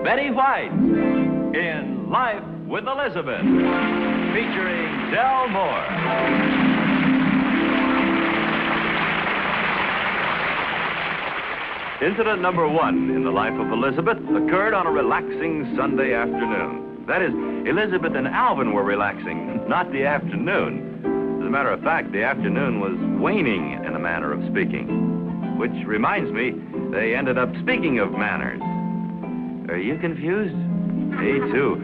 Betty White in Life with Elizabeth, featuring Del Moore. Incident number 1 in the life of Elizabeth occurred on a relaxing Sunday afternoon. That is, Elizabeth and Alvin were relaxing, not the afternoon. As a matter of fact, the afternoon was waning in a manner of speaking. Which reminds me, they ended up speaking of manners. Are you confused? Me too.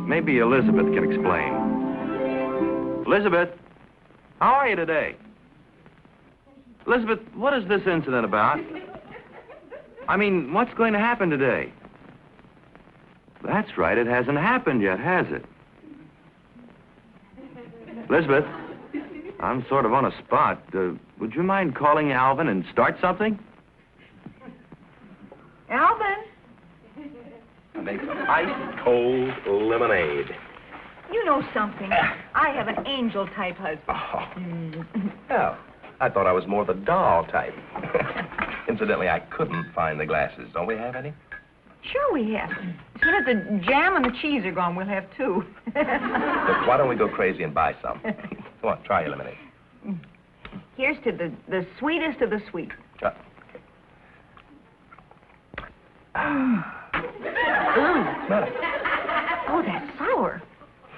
Maybe Elizabeth can explain. Elizabeth, how are you today? Elizabeth, what is this incident about? I mean, what's going to happen today? That's right, it hasn't happened yet, has it? Elizabeth, I'm sort of on a spot. Would you mind calling Alvin and start something? Alvin? I make some ice-cold lemonade. You know something. I have an angel-type husband. Oh. Well, I thought I was more the doll type. Incidentally, I couldn't find the glasses. Don't we have any? Sure we have. As soon as the jam and the cheese are gone, we'll have 2. Look, why don't we go crazy and buy some? Come on, try your lemonade. Here's to the sweetest of the sweet. Smell it. Oh, that's sour.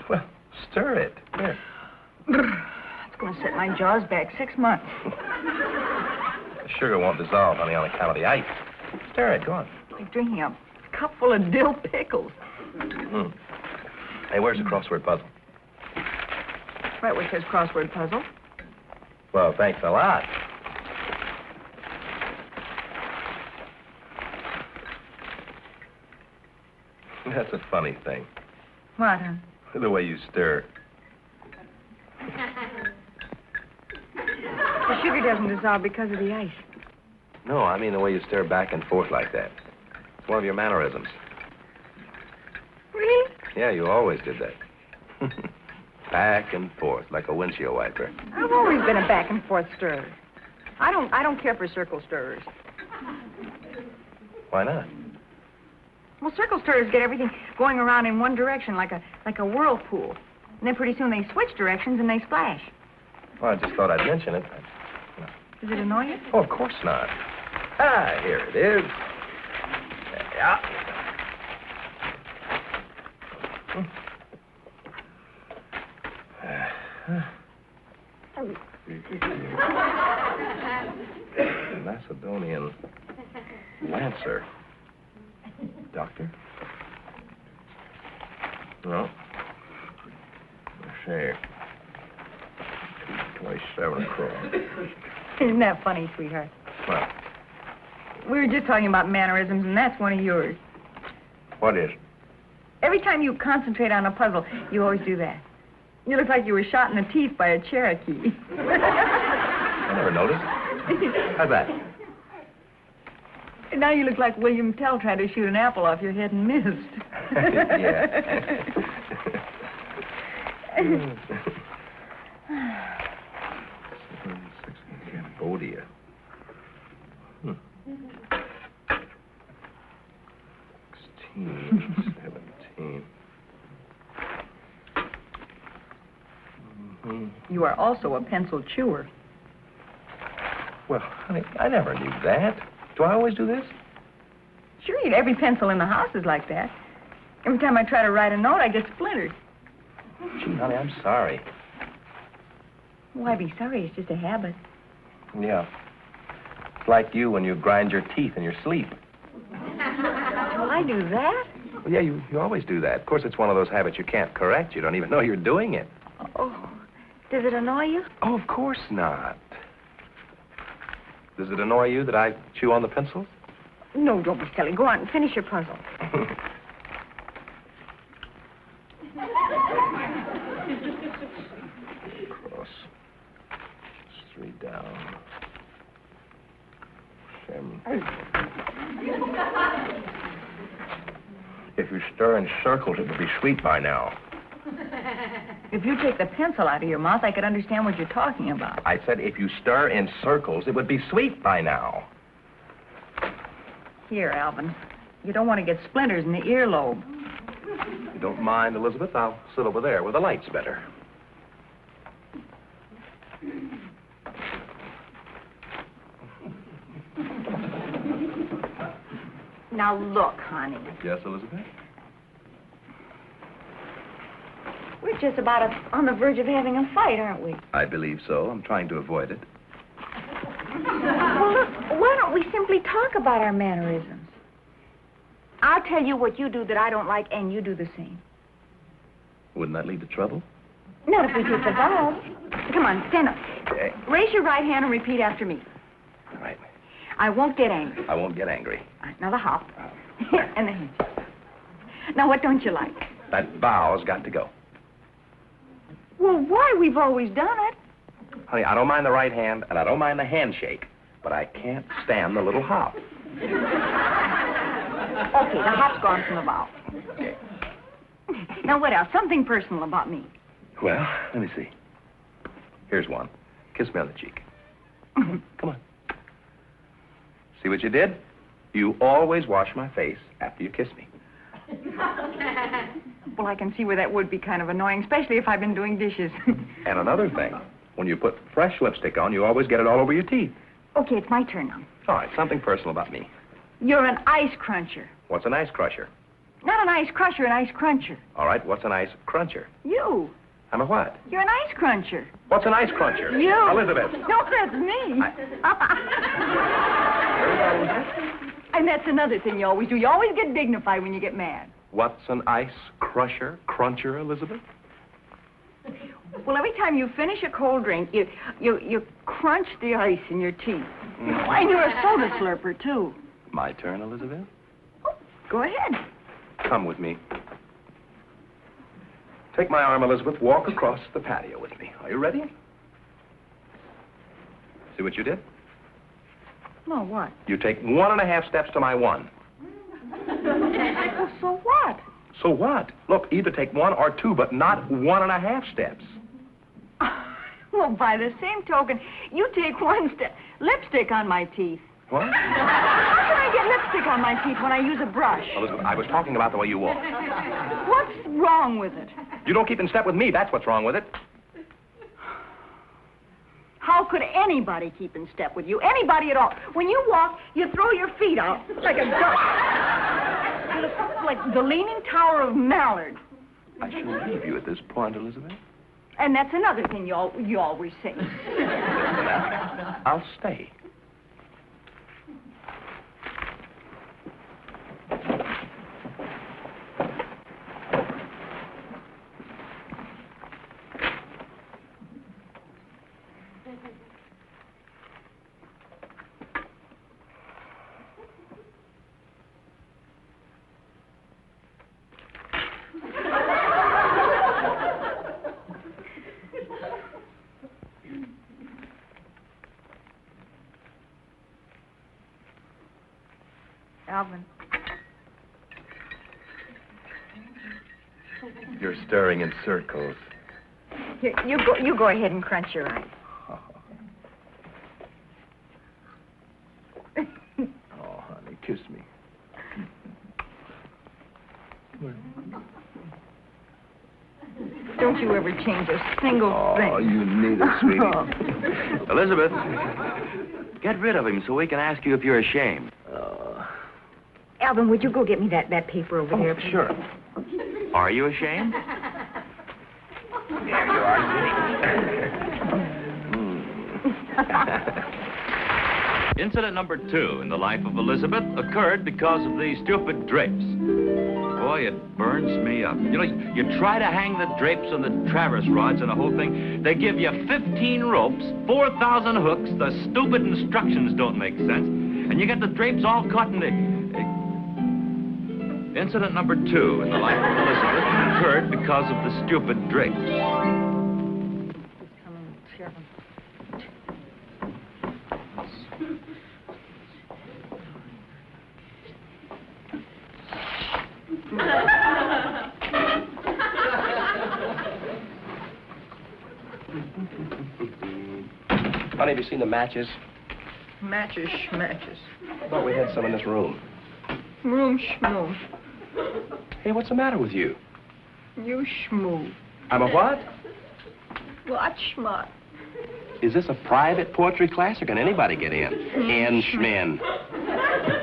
Well, stir it. Here. It's going to set my jaws back 6 months. The sugar won't dissolve, honey, on account of the ice. Stir it. Go on. Like drinking a cup full of dill pickles. Mm. Hey, where's the crossword puzzle? Right where it says crossword puzzle. Well, thanks a lot. That's a funny thing. What, huh? The way you stir. The sugar doesn't dissolve because of the ice. No, I mean the way you stir back and forth like that. It's one of your mannerisms. Really? Yeah, you always did that. Back and forth, like a windshield wiper. I've always been a back and forth stirrer. I don't care for circle stirrers. Why not? Well, circle stirrers get everything going around in one direction, like a whirlpool. And then pretty soon they switch directions and they splash. Well, I just thought I'd mention it. Does it annoy you? Oh, of course not. Ah, here it is. Yeah. Macedonian Lancer. Doctor? No. Say, 27 across. Isn't that funny, sweetheart? What? We were just talking about mannerisms, and that's one of yours. What is? Every time you concentrate on a puzzle, you always do that. You look like you were shot in the teeth by a Cherokee. I never noticed. How's that? And now you look like William Tell tried to shoot an apple off your head and missed. Yeah. Cambodia. 16, 17. You are also a pencil chewer. Well, honey, I never knew that. Do I always do this? Sure, every pencil in the house is like that. Every time I try to write a note, I get splintered. Gee, honey, I'm sorry. Why be sorry? It's just a habit. Yeah. It's like you when you grind your teeth in your sleep. Do I do that? Well, yeah, you always do that. Of course, it's one of those habits you can't correct. You don't even know you're doing it. Oh, does it annoy you? Oh, of course not. Does it annoy you that I chew on the pencils? No, don't be silly. Go on, finish your puzzle. Cross. 3 down. 7. If you stir in circles, it would be sweet by now. If you take the pencil out of your mouth, I could understand what you're talking about. I said if you stir in circles, it would be sweet by now. Here, Alvin. You don't want to get splinters in the earlobe. If you don't mind, Elizabeth, I'll sit over there where the light's better. Now, look, honey. Yes, Elizabeth? We're just about on the verge of having a fight, aren't we? I believe so. I'm trying to avoid it. Well, look, why don't we simply talk about our mannerisms? I'll tell you what you do that I don't like, and you do the same. Wouldn't that lead to trouble? Not if we take the vows. Come on, stand up. Okay. Raise your right hand and repeat after me. All right. I won't get angry. I won't get angry. All right, now the hop. And the hinge. Now, what don't you like? That vow's got to go. Well, why? We've always done it. Honey, I don't mind the right hand, and I don't mind the handshake, but I can't stand the little hop. Okay, the hop's gone from the vow. Okay. Now, what else? Something personal about me. Well, let me see. Here's one. Kiss me on the cheek. Come on. See what you did? You always wash my face after you kiss me. Well, I can see where that would be kind of annoying, especially if I've been doing dishes. And another thing, when you put fresh lipstick on, you always get it all over your teeth. Okay, it's my turn now. All right, something personal about me. You're an ice cruncher. What's an ice crusher? Not an ice crusher, an ice cruncher. All right, what's an ice cruncher? You. I'm a what? You're an ice cruncher. What's an ice cruncher? You. Elizabeth. No, that's me. And that's another thing you always do. You always get dignified when you get mad. What's an ice crusher, cruncher, Elizabeth? Well, every time you finish a cold drink, you crunch the ice in your teeth. And you're a soda slurper, too. My turn, Elizabeth? Oh, go ahead. Come with me. Take my arm, Elizabeth. Walk across the patio with me. Are you ready? See what you did? No, what? You take 1.5 steps to my 1. Well, so what? So what? Look, either take 1 or 2, but not 1.5 steps. Well, by the same token, you take 1 step. Lipstick on my teeth. What? How can I get lipstick on my teeth when I use a brush? Elizabeth, I was talking about the way you walk. What's wrong with it? You don't keep in step with me. That's what's wrong with it. How could anybody keep in step with you? Anybody at all. When you walk, you throw your feet out like a duck. You look like the Leaning Tower of Mallard. I shall leave you at this point, Elizabeth. And that's another thing you always say. I'll stay. Alvin. You're stirring in circles. Here, you go ahead and crunch your eyes. Oh, honey, kiss me. Don't you ever change a single thing. Oh, you need it, sweetie. Elizabeth, get rid of him so we can ask you if you're ashamed. Alvin, would you go get me that paper over there? Please? Sure. Are you ashamed? There you are, sweetie. Incident number 2 in the life of Elizabeth occurred because of these stupid drapes. Boy, it burns me up. You know, you try to hang the drapes on the traverse rods and the whole thing. They give you 15 ropes, 4,000 hooks. The stupid instructions don't make sense. And you get the drapes all caught in the... Incident number 2 in the life of Elizabeth occurred because of the stupid drapes. Honey, have you seen the matches? Matches. I thought we had some in this room. Schmoo. Hey, what's the matter with you? You schmoo. I'm a what? What schmuck? Is this a private poetry class, or can anybody get in? Schmin.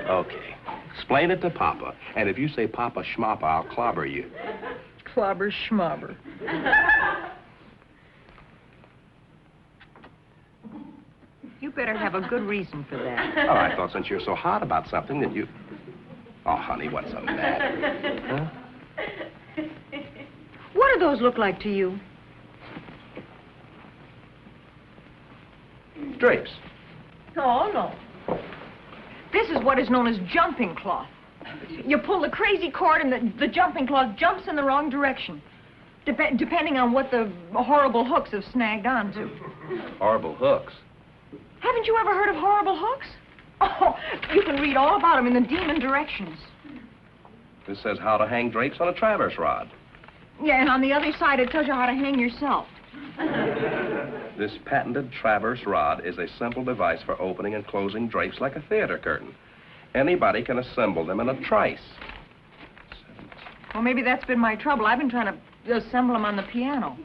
Okay. Explain it to Papa. And if you say Papa Schmoppa, I'll clobber you. Clobber schmobber. You better have a good reason for that. Oh, I thought since you're so hot about something that you... Oh, honey, what's the matter? Huh? What do those look like to you? Drapes. Oh, no. This is what is known as jumping cloth. You pull the crazy cord and the jumping cloth jumps in the wrong direction, depending on what the horrible hooks have snagged onto. Horrible hooks. Haven't you ever heard of horrible hooks? Oh, you can read all about them in the demon directions. This says how to hang drapes on a traverse rod. Yeah, and on the other side, it tells you how to hang yourself. This patented traverse rod is a simple device for opening and closing drapes like a theater curtain. Anybody can assemble them in a trice. Well, maybe that's been my trouble. I've been trying to assemble them on the piano.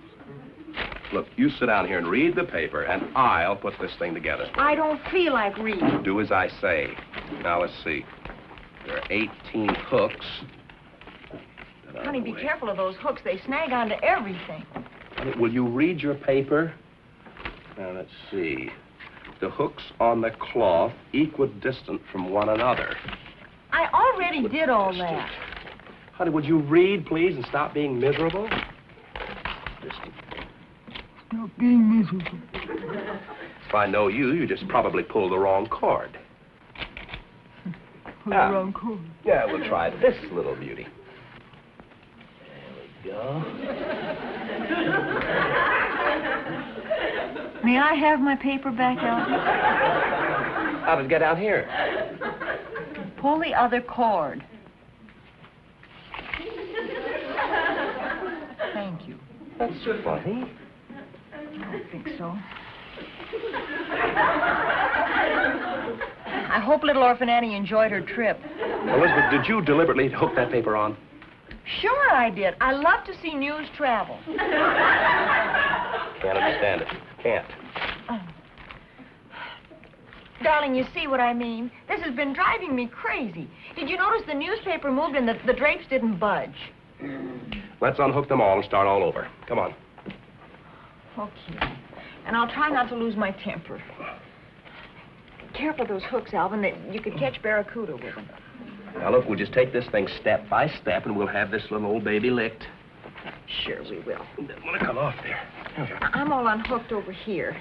Look, you sit down here and read the paper, and I'll put this thing together. I don't feel like reading. Do as I say. Now, let's see. There are 18 hooks. Honey, be careful of those hooks. They snag onto everything. Honey, will you read your paper? Now, let's see. The hooks on the cloth equidistant from one another. I already did all that. Honey, would you read, please, and stop being miserable? Stop being miserable. If I know you, you just probably pulled the wrong cord. Pull the wrong cord? Yeah, we'll try this little beauty. There we go. May I have my paper back, Alvin? How did it get down here? Pull the other cord. Thank you. That's funny. I don't think so. I hope little Orphan Annie enjoyed her trip. Elizabeth, did you deliberately hook that paper on? Sure I did. I love to see news travel. Can't understand it. Can't. Oh. Darling, you see what I mean? This has been driving me crazy. Did you notice the newspaper moved and the drapes didn't budge? Let's unhook them all and start all over. Come on. Okay. And I'll try not to lose my temper. Careful those hooks, Alvin. You could catch barracuda with them. Now, look, we'll just take this thing step by step, and we'll have this little old baby licked. Sure we will. It doesn't want to come off there. I'm all unhooked over here.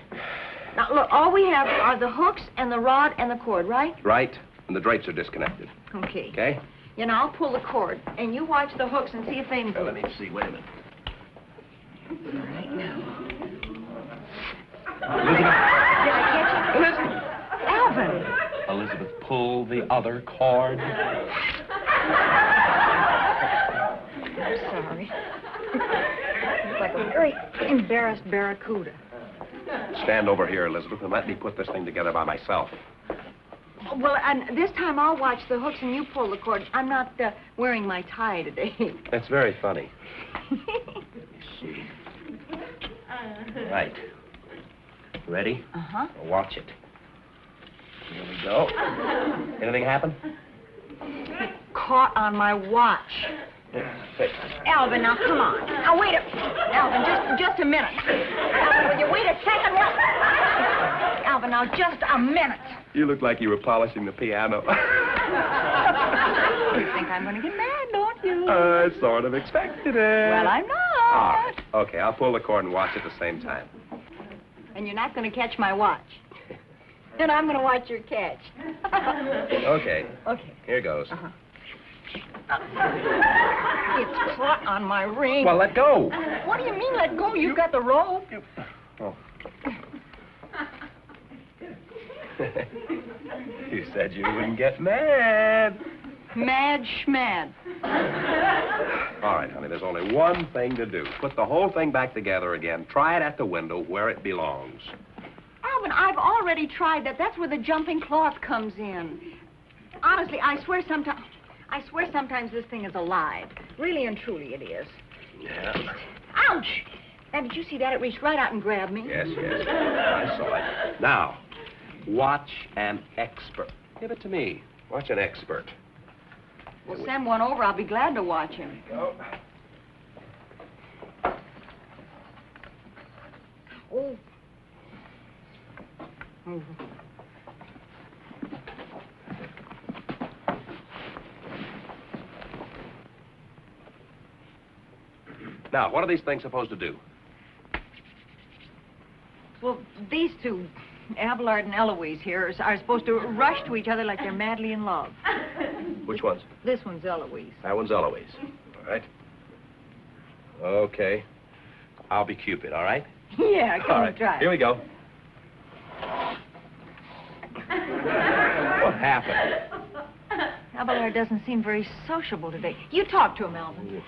Now, look, all we have are the hooks and the rod and the cord, right? Right, and the drapes are disconnected. Okay. Okay? You know, I'll pull the cord, and you watch the hooks and see if they move. Well, let me see. Wait a minute. Right now. Elizabeth. Did I catch it? Elizabeth. Alvin. Elizabeth, pull the other cord. I'm sorry. It's like a very embarrassed barracuda. Stand over here, Elizabeth, and let me put this thing together by myself. Well, and this time I'll watch the hooks and you pull the cord. I'm not wearing my tie today. That's very funny. Let me see. Right. Ready? Uh-huh. Watch it. Here we go. Anything happen? Caught on my watch. Fix. Alvin, now come on. Now wait Alvin, just a minute. Alvin, will you wait a second? Alvin, now just a minute. You look like you were polishing the piano. You think I'm going to get mad, don't you? I sort of expected it. Well, I'm not. All right. Okay, I'll pull the cord and watch at the same time. And you're not going to catch my watch. Then I'm going to watch your catch. Okay. Okay. Here goes. Uh-huh. It's caught on my ring. Well, let go. What do you mean, let go? You've got the rope. Oh. You said you wouldn't get mad. Mad schmad. All right, honey, there's only one thing to do. Put the whole thing back together again. Try it at the window where it belongs. Alvin, I've already tried that. That's where the jumping cloth comes in. Honestly, I swear sometimes I swear sometimes this thing is alive. Really and truly it is. Yeah. Ouch! And did you see that? It reached right out and grabbed me. Yes. I saw it. Now, watch an expert. Give it to me. Watch an expert. Well, send one over. I'll be glad to watch him. Go. Oh. Oh. Now, what are these things supposed to do? Well, these two, Abelard and Eloise here, are supposed to rush to each other like they're madly in love. Which ones? This one's Eloise. That one's Eloise. All right. Okay. I'll be Cupid, all right? Yeah, come All on, right. try. Here we go. What happened? Abelard doesn't seem very sociable today. You talk to him, Alvin.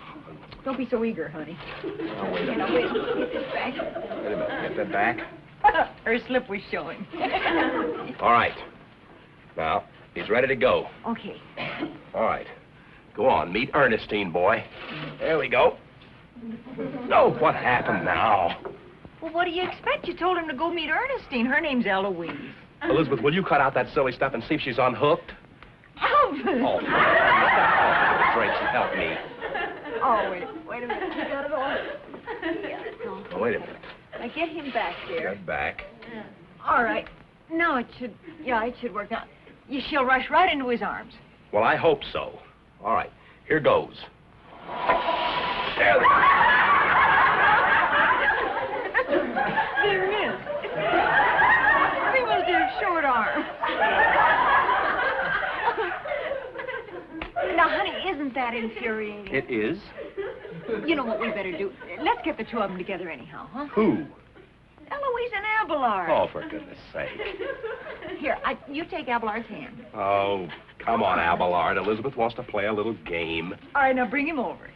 Don't be so eager, honey. Now, wait a minute. Wait, get this back. Wait a minute. Get that back. Her slip was showing. All right. Now, he's ready to go. Okay. All right. Go on. Meet Ernestine, boy. There we go. No, what happened now? Well, what do you expect? You told him to go meet Ernestine. Her name's Eloise. Elizabeth, will you cut out that silly stuff and see if she's unhooked? Alvin! Oh, stop Drapes and help me. Oh, wait a minute. You got it all? Yeah, it's all. Oh, wait a minute. Now get him back there. Get back. All right. Now it should work. Now, she'll rush right into his arms. Well, I hope so. All right. Here goes. There they go. There it is. He must have short arms. Now, honey, isn't that infuriating? It is? You know what we better do? Let's get the two of them together anyhow, huh? Who? Eloise and Abelard. Oh, for goodness sake. Here, you take Abelard's hand. Oh, come on, Abelard. Elizabeth wants to play a little game. All right, now bring him over.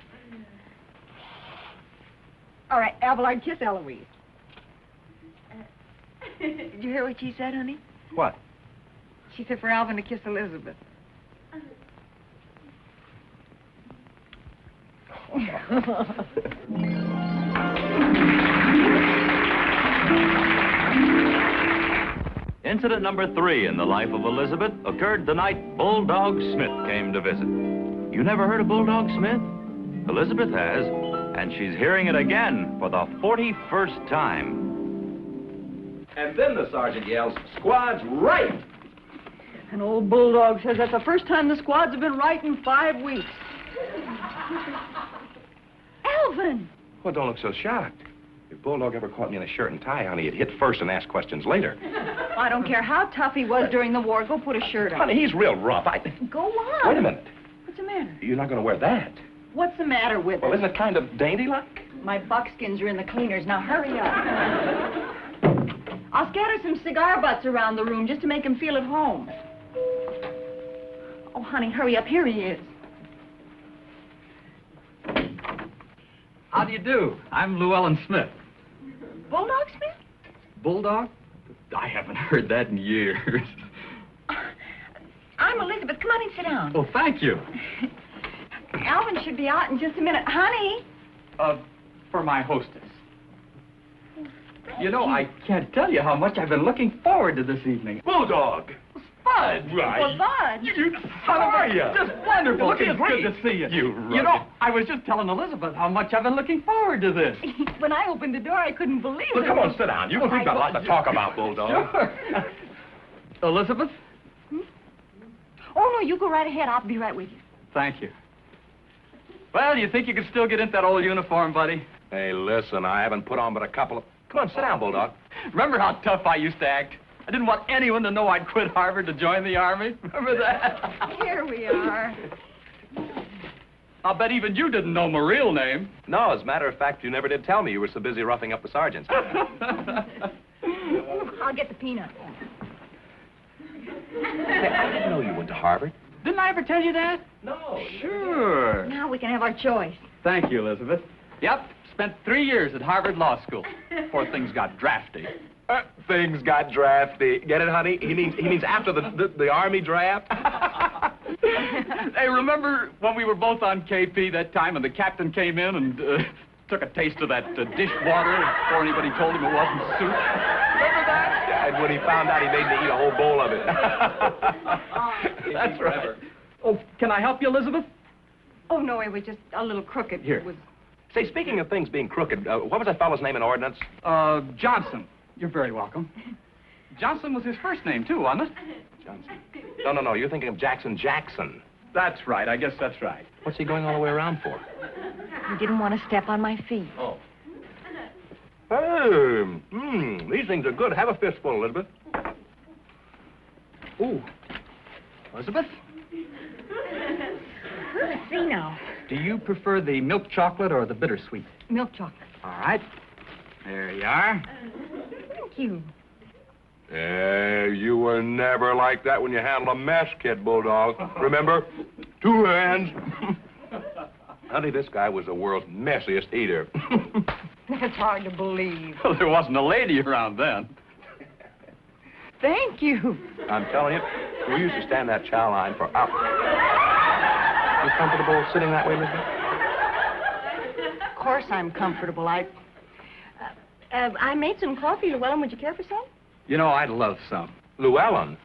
All right, Abelard, kiss Eloise. Did you hear what she said, honey? What? She said for Alvin to kiss Elizabeth. Incident number 3 in the life of Elizabeth occurred the night Bulldog Smith came to visit. You never heard of Bulldog Smith? Elizabeth has, and she's hearing it again for the 41st time. And then the sergeant yells, "Squad's right!" And old Bulldog says that's the first time the squads have been right in 5 weeks. Alvin! Well, don't look so shocked. If Bulldog ever caught me in a shirt and tie, honey, he'd hit first and ask questions later. I don't care how tough he was during the war. Go put a shirt on. Honey, he's real rough. Go on. Wait a minute. What's the matter? You're not going to wear that. What's the matter with Well, it? isn't it kind of dainty-like? My buckskins are in the cleaners. Now hurry up. I'll scatter some cigar butts around the room just to make him feel at home. Oh, honey, hurry up. Here he is. How do you do? I'm Llewellyn Smith. Bulldog Smith? Bulldog? I haven't heard that in years. I'm Elizabeth. Come on and sit down. Oh, thank you. Alvin should be out in just a minute. Honey! For my hostess. You know, I can't tell you how much I've been looking forward to this evening. Bulldog! Spud! Right. Well, Bud. How are you? Just wonderful. Looking It's great. good to see you. You You know, rugged- I was just telling Elizabeth how much I've been looking forward to this. When I opened the door, I couldn't believe Well, it. come on, sit down. We've got a lot to talk about, Bulldog. Sure. Elizabeth? Oh, no, you go right ahead. I'll be right with you. Thank you. Well, you think you can still get into that old uniform, buddy? Hey, listen, I haven't put on but a couple of... Come on, sit down, Bulldog. Remember how tough I used to act? I didn't want anyone to know I'd quit Harvard to join the Army. Remember that? Here we are. I'll bet even you didn't know my real name. No, as a matter of fact, you never did tell me you were so busy roughing up the sergeants. I'll get the peanut. Say, I didn't know you went to Harvard. Didn't I ever tell you that? No. Sure. Now we can have our choice. Thank you, Elizabeth. Yep, spent 3 years at Harvard Law School before things got drafty. Things got drafty. Get it, honey? He means after the Army draft. Hey, remember when we were both on KP that time and the captain came in and took a taste of that dishwater before anybody told him it wasn't soup? Remember that? Yeah, and when he found out, he made me eat a whole bowl of it. That's right. Oh, can I help you, Elizabeth? Oh, no, it was just a little crooked. Here. It was... Say, speaking of things being crooked, what was that fellow's name in ordnance? Johnson. You're very welcome. Johnson was his first name, too, wasn't it? Johnson. No. You're thinking of Jackson. That's right. I guess that's right. What's he going all the way around for? He didn't want to step on my feet. Oh. Hey, these things are good. Have a fistful, Elizabeth. Ooh. Elizabeth? Let's see now. Do you prefer the milk chocolate or the bittersweet? Milk chocolate. All right. There you are. Thank you. You were never like that when you handled a mess kit, Bulldog. Remember? 2 hands. Honey, this guy was the world's messiest eater. That's hard to believe. Well, there wasn't a lady around then. Thank you. I'm telling you, we used to stand that chow line for hours. You comfortable sitting that way, Elizabeth? Of course I'm comfortable. I made some coffee, Llewellyn. Would you care for some? You know, I'd love some. Llewellyn?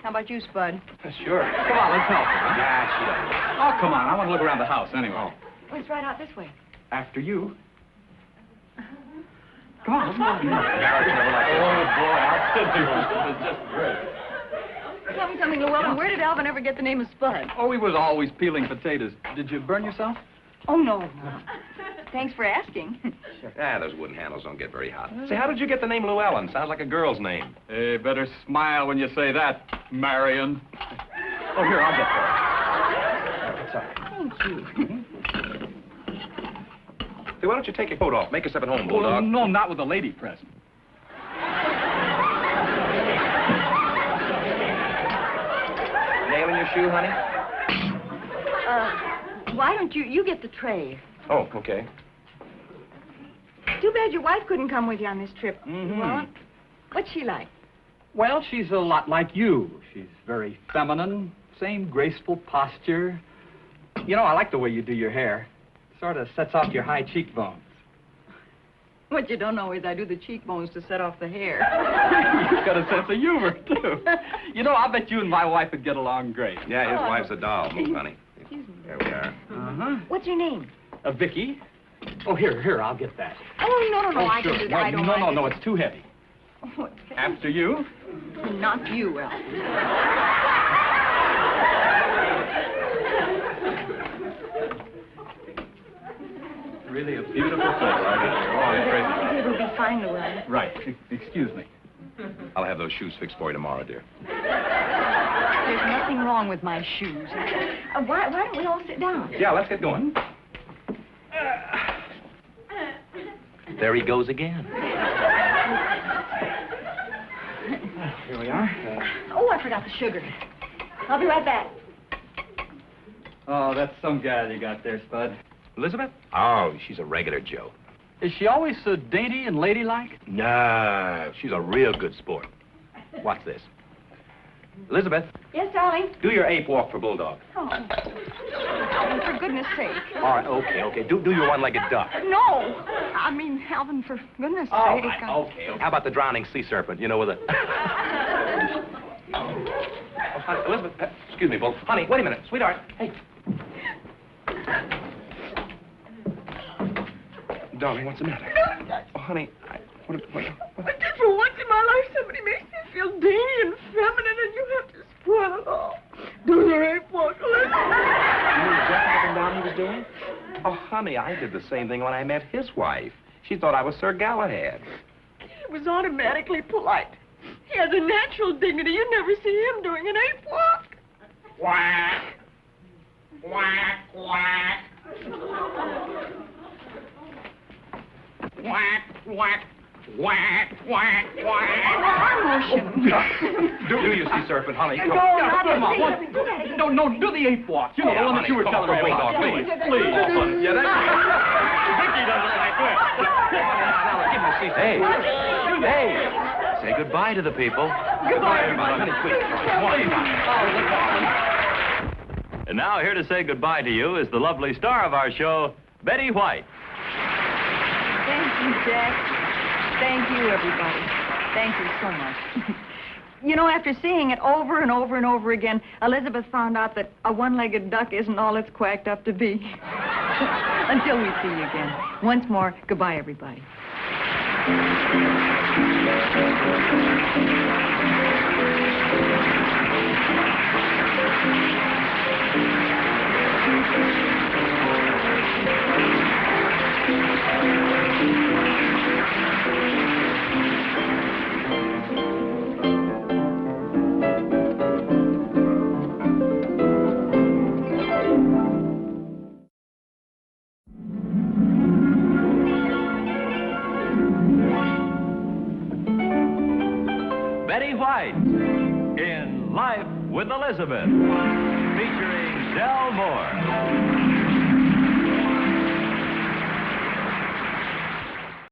How about you, Spud? Sure. Come on, let's help her. Yeah, she doesn't. Oh, come on. I want to look around the house anyway. Oh, it's right out this way. After you. Come on, let's go. Marriage never like Oh, boy, I'll tell you. This is just great. Tell me something, Llewellyn. Where did Alvin ever get the name of Spud? Oh, he was always peeling potatoes. Did you burn yourself? Oh, no. Thanks for asking. Ah, those wooden handles don't get very hot. Say, how did you get the name Llewellyn? Sounds like a girl's name. Hey, better smile when you say that, Marion. Oh, here, I'll get that. Thank you. Say, why don't you take your coat off? Make yourself at home, Oh, Bulldog. no, not with a lady present. Nail in your shoe, honey? Why don't you get the tray? Oh, okay. Too bad your wife couldn't come with you on this trip. Mm-hmm. Llewellyn. What's she like? Well, she's a lot like you. She's very feminine, same graceful posture. You know, I like the way you do your hair. Sort of sets off your high cheekbones. What you don't know is I do the cheekbones to set off the hair. You've got a sense of humor, too. You know, I bet you and my wife would get along great. Yeah, his wife's a doll. Move, honey. Excuse me. There we are. Uh-huh. What's your name? Vicky? Oh, here, I'll get that. Oh, no, I sure. can do that. I don't mind. No, it's too heavy. Oh, After you. Not you, Alvin. Really a beautiful thing, right? Oh, I'm crazy. It'll be fine, Llewellyn. Right. Excuse me. I'll have those shoes fixed for you tomorrow, dear. There's nothing wrong with my shoes. Why don't we all sit down? Yeah, let's get going. There he goes again. Here we are. Oh, I forgot the sugar. I'll be right back. Oh, that's some gal you got there, Spud. Elizabeth? Oh, she's a regular Joe. Is she always so dainty and ladylike? No, she's a real good sport. Watch this. Elizabeth, Yes, darling? do your ape walk for Bulldog. Oh. Alvin, for goodness sake. All right, okay. Do your one-legged duck. No. I mean, Alvin, for goodness All sake. right, okay. How about the drowning sea serpent, you know, with a... Oh, honey, Elizabeth, excuse me, Bull. Honey, wait a minute. Sweetheart, hey. Darling, what's the matter? Oh, honey, what? But just for once in my life, somebody makes me feel dainty and feminine, and you have to spoil it all. Do your ape walk, Elizabeth. You knew exactly up and down he was doing? Oh, honey, I did the same thing when I met his wife. She thought I was Sir Galahad. He was automatically polite. He has a natural dignity. You'd never see him doing an ape walk. Quack! Quack, quack! Quack, quack! Quack, quack, quack! Do you see serpent, honey? No, not come on. the What? No, do the ape walk. You know, Yeah, the one that honey, you were come telling on, me about. Bulldog, Please. Yeah, that's Vicky doesn't like this. Now, give me a seat. Hey, say goodbye to the people. Goodbye, everybody. Honey, quick. Come on, And now here to say goodbye to you is the lovely star of our show, Betty White. Thank you, Jack. Thank you, everybody. Thank you so much. You know, after seeing it over and over and over again, Elizabeth found out that a one-legged duck isn't all it's quacked up to be. Until we see you again. Once more, goodbye, everybody. Betty White in Life with Elizabeth, featuring Del Moore.